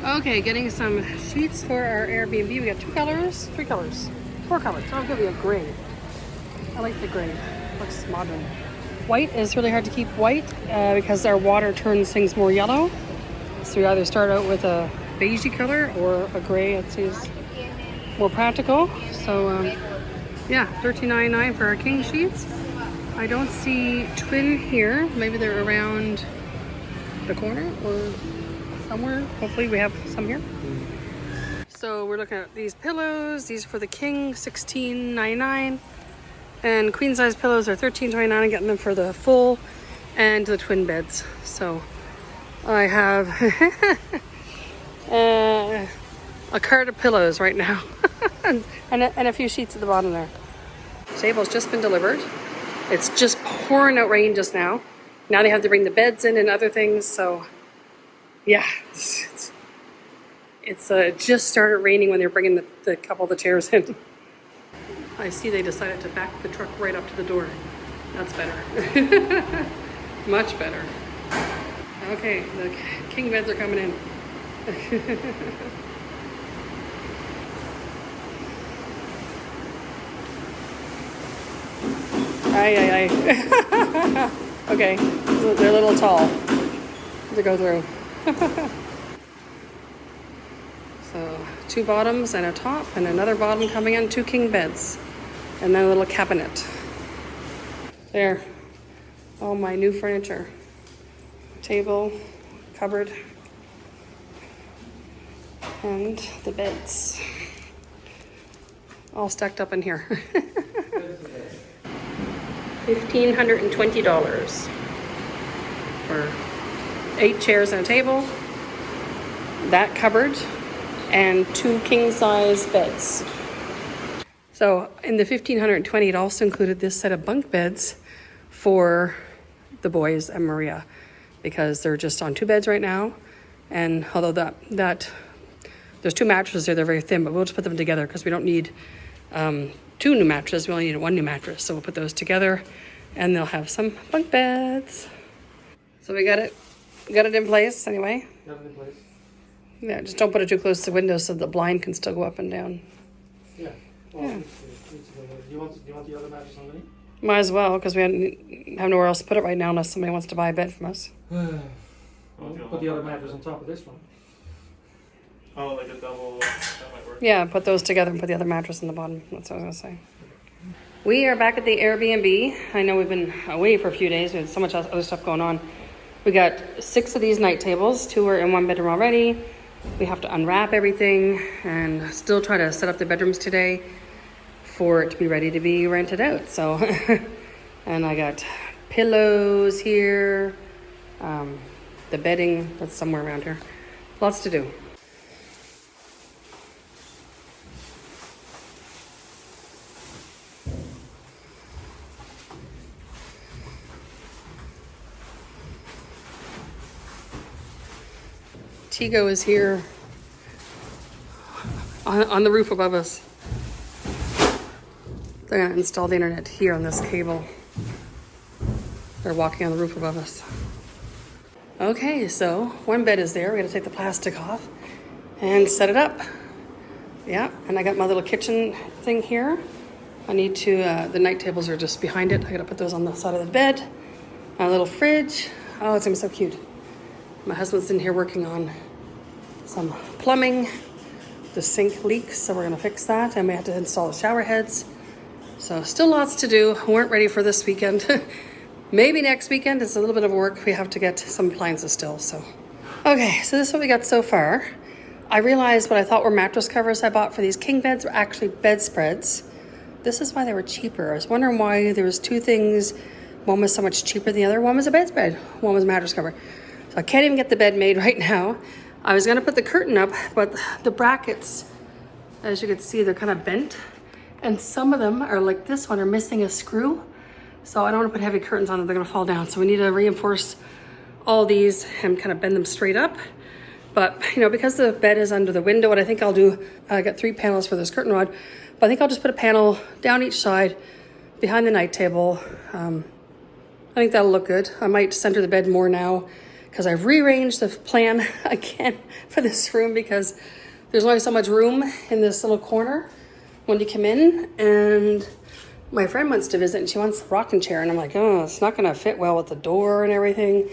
Okay, getting some sheets for our Airbnb. We got 3 colors, 4 colors. I'll give you a gray. I like the gray. Looks modern. White is really hard to keep white because our water turns things more yellow. So we either start out with a beigey color or a gray. It seems more practical. So yeah, $13.99 for our king sheets. I don't see twin here. Maybe they're around the corner or somewhere. Hopefully we have some here. So we're looking at these pillows. These are for the king, $16.99. And queen size pillows are $13.29. I'm getting them for the full and the twin beds. So I have a cart of pillows right now and a few sheets at the bottom there. The table's just been delivered. It's just pouring out rain just now. Now they have to bring the beds in and other things. So yeah, it's just started raining when they're bringing the couple of the chairs in. I see they decided to back the truck right up to the door. That's better. Much better. Okay, the king beds are coming in. Ay. Okay, they're a little tall to go through. So 2 bottoms and a top and another bottom coming in, 2 king beds. And then a little cabinet. There, all my new furniture. Table, cupboard, and the beds. All stacked up in here. $1,520 for 8 chairs and a table, that cupboard, and 2 king size beds. So in the $1,520, it also included this set of bunk beds for the boys and Maria, because they're just on 2 beds right now. And although that there's 2 mattresses there, they're very thin, but we'll just put them together because we don't need 2 new mattresses. We only need 1 new mattress. So we'll put those together and they'll have some bunk beds. So we got it in place anyway. Got it in place. Yeah, just don't put it too close to the window so the blind can still go up and down. Yeah. Well, Yeah. do you want the other mattress underneath? Might as well, because we have nowhere else to put it right now unless somebody wants to buy a bed from us. Well, put the other mattress on top of this one. Oh, like a double, that might work. Yeah, put those together and put the other mattress on the bottom. That's what I was going to say. We are back at the Airbnb. I know we've been away for a few days. We had so much other stuff going on. We got 6 of these night tables. 2 are in 1 bedroom already. We have to unwrap everything and still try to set up the bedrooms today for it to be ready to be rented out. So, and I got pillows here, the bedding that's somewhere around here. Lots to do. Tigo is here on the roof above us. They're going to install the internet here on this cable. They're walking on the roof above us. Okay, so 1 bed is there. We're going to take the plastic off and set it up. Yeah, and I got my little kitchen thing here. I need to, the night tables are just behind it. I got to put those on the side of the bed. My little fridge. Oh, it's going to be so cute. My husband's in here working on some plumbing. The sink leaks, so we're going to fix that. And we have to install the shower heads. So still lots to do. We weren't ready for this weekend. Maybe next weekend. It's a little bit of work. We have to get some appliances still. So, okay, so this is what we got so far. I realized what I thought were mattress covers I bought for these king beds were actually bedspreads. This is why they were cheaper. I was wondering why there was 2 things. One was so much cheaper than the other. One was a bedspread. One was a mattress cover. So I can't even get the bed made right now. I was going to put the curtain up, but the brackets, as you can see, they're kind of bent. And some of them are like this one are missing a screw. So I don't want to put heavy curtains on them. They're going to fall down. So we need to reinforce all these and kind of bend them straight up. But, you know, because the bed is under the window, what I think I'll do, I got 3 panels for this curtain rod. But I think I'll just put a panel down each side behind the night table. I think that'll look good. I might center the bed more now because I've rearranged the plan again for this room because there's only so much room in this little corner when you come in. And my friend wants to visit and she wants a rocking chair. And I'm like, oh, it's not going to fit well with the door and everything.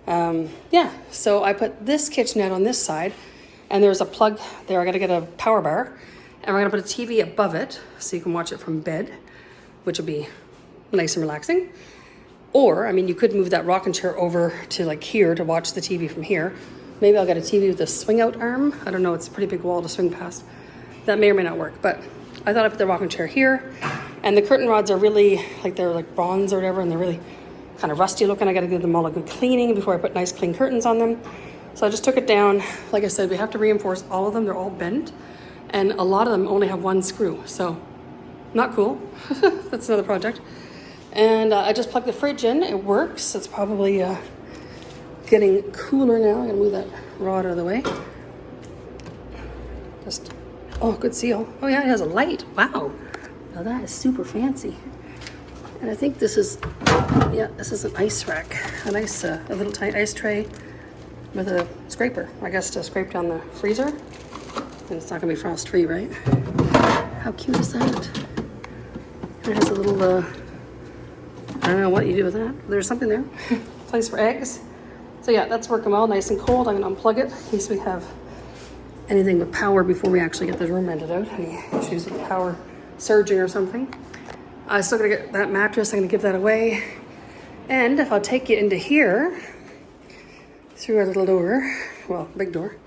Yeah, so I put this kitchenette on this side and there's a plug there. I got to get a power bar and we're going to put a TV above it so you can watch it from bed, which will be nice and relaxing. Or, I mean, you could move that rocking chair over to like here to watch the TV from here. Maybe I'll get a TV with a swing out arm. I don't know, it's a pretty big wall to swing past. That may or may not work, but I thought I'd put the rocking chair here. And the curtain rods are really, like they're like bronze or whatever, and they're really kind of rusty looking. I gotta give them all a good cleaning before I put nice clean curtains on them. So I just took it down. Like I said, we have to reinforce all of them. They're all bent. And a lot of them only have one screw, so not cool. That's another project. And I just plugged the fridge in. It works. It's probably getting cooler now. I'm gonna move that rod out of the way. Just, oh, good seal. Oh yeah, it has a light. Wow. Now that is super fancy. And I think this is, yeah, this is an ice rack. A nice, a little tiny ice tray with a scraper, I guess, to scrape down the freezer. And it's not gonna be frost free, right? How cute is that? It has a little, I don't know what you do with that. There's something there. Place for eggs. So yeah, that's working well, nice and cold. I'm gonna unplug it in case we have anything with power before we actually get the room rented out. Any issues with power surging or something. I'm still gonna get that mattress. I'm gonna give that away. And if I'll take you into here, through our little door, well, big door.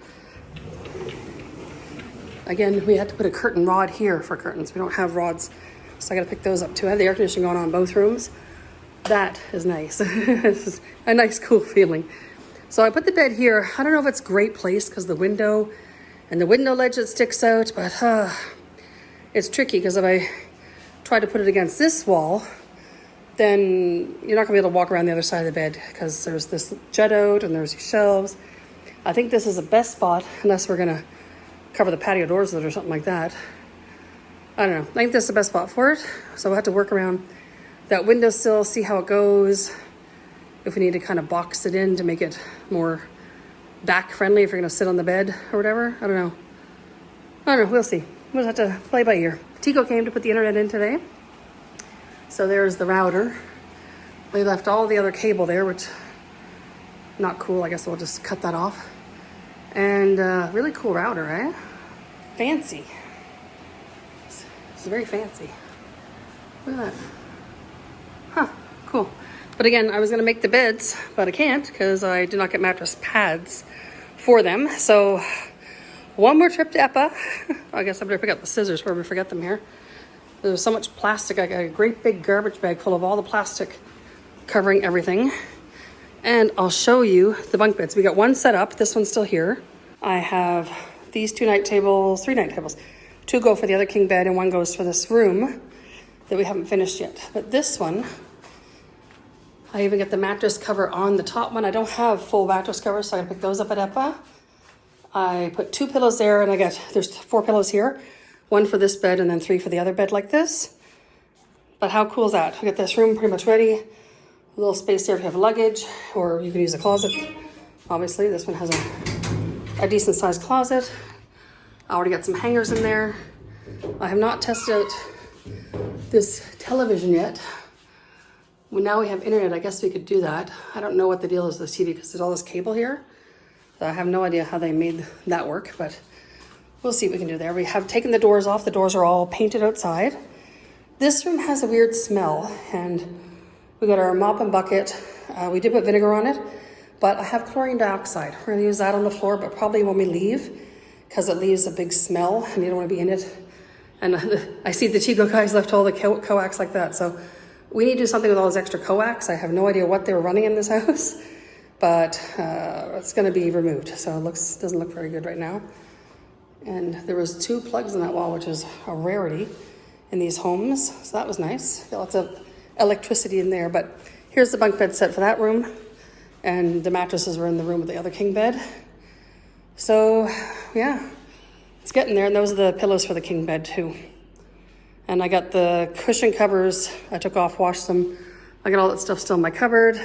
Again, we had to put a curtain rod here for curtains. We don't have rods, so I gotta pick those up too. I have the air conditioning going on in both rooms. That is nice. This is a nice, cool feeling. So I put the bed here. I don't know if it's a great place because the window and the window ledge that sticks out, but it's tricky because if I try to put it against this wall, then you're not gonna be able to walk around the other side of the bed because there's this jut out and there's these shelves. I think this is the best spot unless we're gonna cover the patio doors with it or something like that. I don't know. I think this is the best spot for it. So we'll have to work around that windowsill, see how it goes. If we need to kind of box it in to make it more back friendly, if you're gonna sit on the bed or whatever. I don't know, we'll see. We'll have to play by ear. Tico came to put the internet in today. So there's the router. They left all the other cable there, which not cool. I guess we'll just cut that off. And really cool router, eh? Fancy. It's very fancy. Look at that. Huh, cool. But again, I was gonna make the beds, but I can't because I did not get mattress pads for them. So one more trip to EPA. I guess I better pick up the scissors before we forget them here. There's so much plastic. I got a great big garbage bag full of all the plastic covering everything. And I'll show you the bunk beds. We got one set up. This one's still here. I have these three night tables. Two go for the other king bed and one goes for this room that we haven't finished yet. But this one, I even get the mattress cover on the top one. I don't have full mattress covers, so I gotta pick those up at EPA. I put 2 pillows there and there's 4 pillows here. 1 for this bed and then 3 for the other bed like this. But how cool is that? We got this room pretty much ready. A little space there if you have luggage, or you can use a closet. Obviously, this one has a decent sized closet. I already got some hangers in there. I have not tested out this television yet. Well, now we have internet, I guess we could do that. I don't know what the deal is with this TV because there's all this cable here. So I have no idea how they made that work, but we'll see what we can do there. We have taken the doors off. The doors are all painted outside. This room has a weird smell, and we got our mop and bucket. We did put vinegar on it, but I have chlorine dioxide. We're gonna use that on the floor, but probably when we leave, because it leaves a big smell and you don't wanna be in it. And I see the Chico guys left all the coax like that. So we need to do something with all those extra coax. I have no idea what they were running in this house, but it's gonna be removed. So it doesn't look very good right now. And there was 2 plugs in that wall, which is a rarity in these homes. So that was nice. Got lots of electricity in there, but here's the bunk bed set for that room. And the mattresses were in the room with the other king bed. So yeah, it's getting there. And those are the pillows for the king bed too. And I got the cushion covers. I took off, washed them. I got all that stuff still in my cupboard.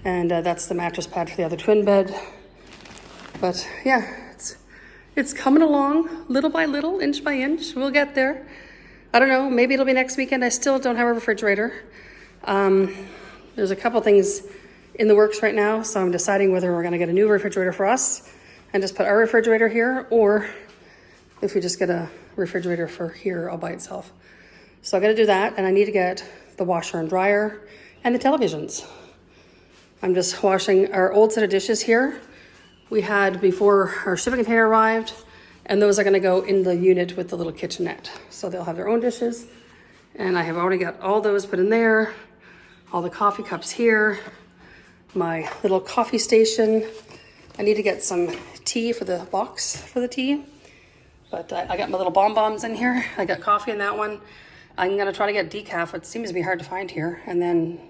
And that's the mattress pad for the other twin bed. But yeah, it's coming along little by little, inch by inch. We'll get there. I don't know, maybe it'll be next weekend. I still don't have a refrigerator. There's a couple things in the works right now, so I'm deciding whether we're gonna get a new refrigerator for us and just put our refrigerator here, or if we just get a refrigerator for here all by itself. So I gotta do that, and I need to get the washer and dryer and the televisions. I'm just washing our old set of dishes here. We had before our shipping container arrived, and those are gonna go in the unit with the little kitchenette. So they'll have their own dishes. And I have already got all those put in there, all the coffee cups here, my little coffee station. I need to get some tea for the box for the tea. But I got my little bonbons in here. I got coffee in that one. I'm gonna try to get decaf. It seems to be hard to find here. And then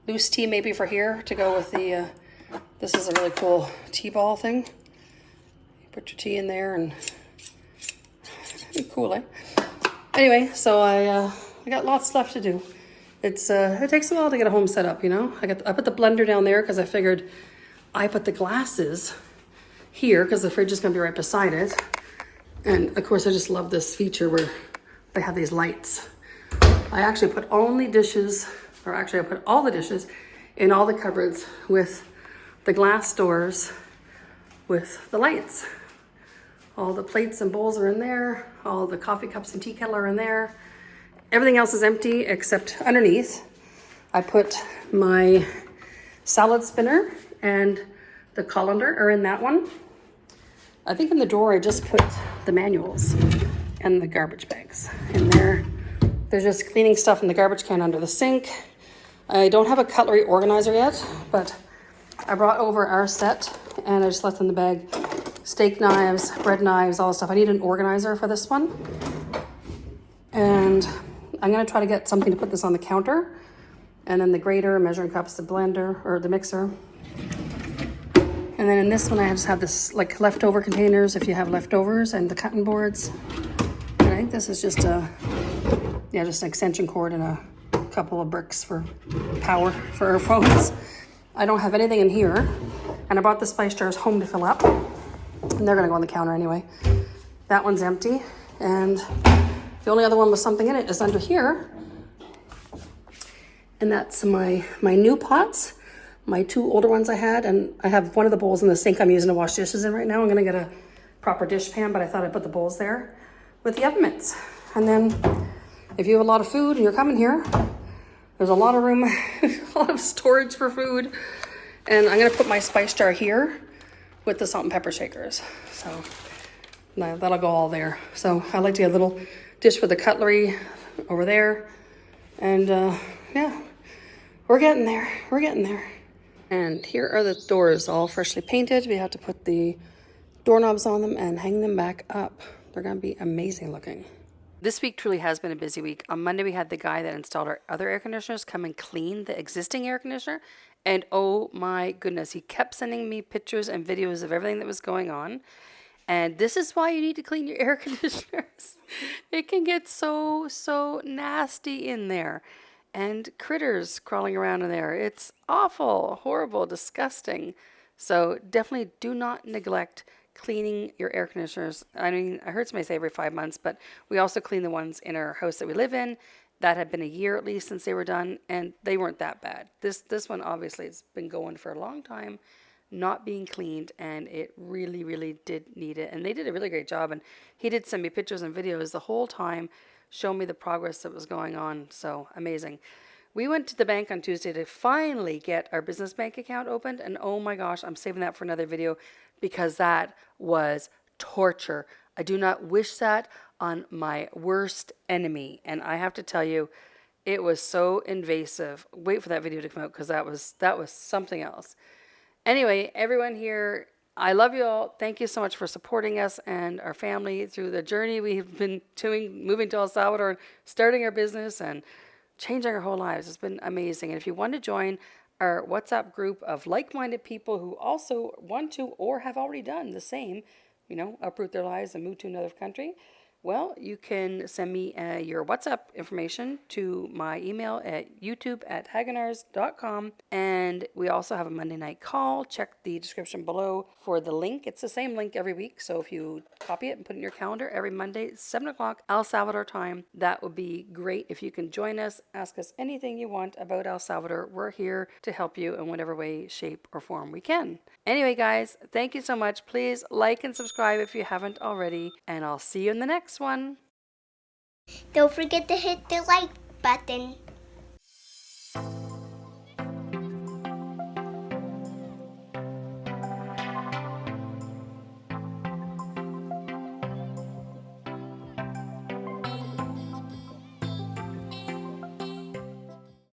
loose tea maybe for here to go with the, this is a really cool tea ball thing. You put your tea in there and cool, eh? Anyway, so I got lots left to do. It takes a while to get a home set up, you know? I put the blender down there because I figured I put the glasses here because the fridge is gonna be right beside it. And of course I just love this feature where they have these lights. I actually put only dishes, or actually I put all the dishes in all the cupboards with the glass doors with the lights. All the plates and bowls are in there. All the coffee cups and tea kettle are in there. Everything else is empty except underneath. I put my salad spinner and the colander are in that one. I think in the drawer I just put the manuals and the garbage bags in there. There's just cleaning stuff in the garbage can under the sink. I don't have a cutlery organizer yet, but I brought over our set and I just left in the bag steak knives, bread knives, all the stuff. I need an organizer for this one. And I'm gonna try to get something to put this on the counter. And then the grater, measuring cups, the blender, or the mixer. And then in this one, I just have this like leftover containers if you have leftovers, and the cutting boards. And I think this is just just an extension cord and a couple of bricks for power for our phones. I don't have anything in here. And I brought the spice jars home to fill up. And they're gonna go on the counter anyway. That one's empty. And the only other one with something in it is under here. And that's my new pots. My two older ones I had, and I have one of the bowls in the sink I'm using to wash dishes in right now. I'm gonna get a proper dish pan, but I thought I'd put the bowls there with the oven mitts. And then if you have a lot of food and you're coming here, there's a lot of room, a lot of storage for food. And I'm gonna put my spice jar here with the salt and pepper shakers. So that'll go all there. So I like to get a little dish for the cutlery over there. And yeah, we're getting there, we're getting there. And here are the doors all freshly painted. We have to put the doorknobs on them and hang them back up. They're gonna be amazing looking. This week truly has been a busy week. On Monday, we had the guy that installed our other air conditioners come and clean the existing air conditioner. And oh my goodness, he kept sending me pictures and videos of everything that was going on. And this is why you need to clean your air conditioners. It can get so nasty in there. And critters crawling around in there. It's awful, horrible, disgusting. So definitely do not neglect cleaning your air conditioners. I mean, I heard somebody say every 5 months, but we also clean the ones in our house that we live in. That had been a year at least since they were done, and they weren't that bad. This one obviously has been going for a long time, not being cleaned, and it really did need it. And they did a really great job, and he did send me pictures and videos the whole time, show me the progress that was going on. So amazing. We went to the bank on Tuesday to finally get our business bank account opened, and oh my gosh, I'm saving that for another video because that was torture. I do not wish that on my worst enemy, and I have to tell you, it was so invasive. Wait for that video to come out because that was something else. Anyway, everyone here, I love you all. Thank you so much for supporting us and our family through the journey we've been doing, moving to El Salvador and starting our business and changing our whole lives. It's been amazing. And if you want to join our WhatsApp group of like-minded people who also want to or have already done the same, uproot their lives and move to another country, Well, you can send me your WhatsApp information to my email at youtube@hagenars.com. And we also have a Monday night call. Check the description below for the link. It's the same link every week. So if you copy it and put it in your calendar every Monday, 7 o'clock, El Salvador time, that would be great if you can join us. Ask us anything you want about El Salvador. We're here to help you in whatever way, shape, or form we can. Anyway, guys, thank you so much. Please like and subscribe if you haven't already. And I'll see you in the next one. Don't forget to hit the like button.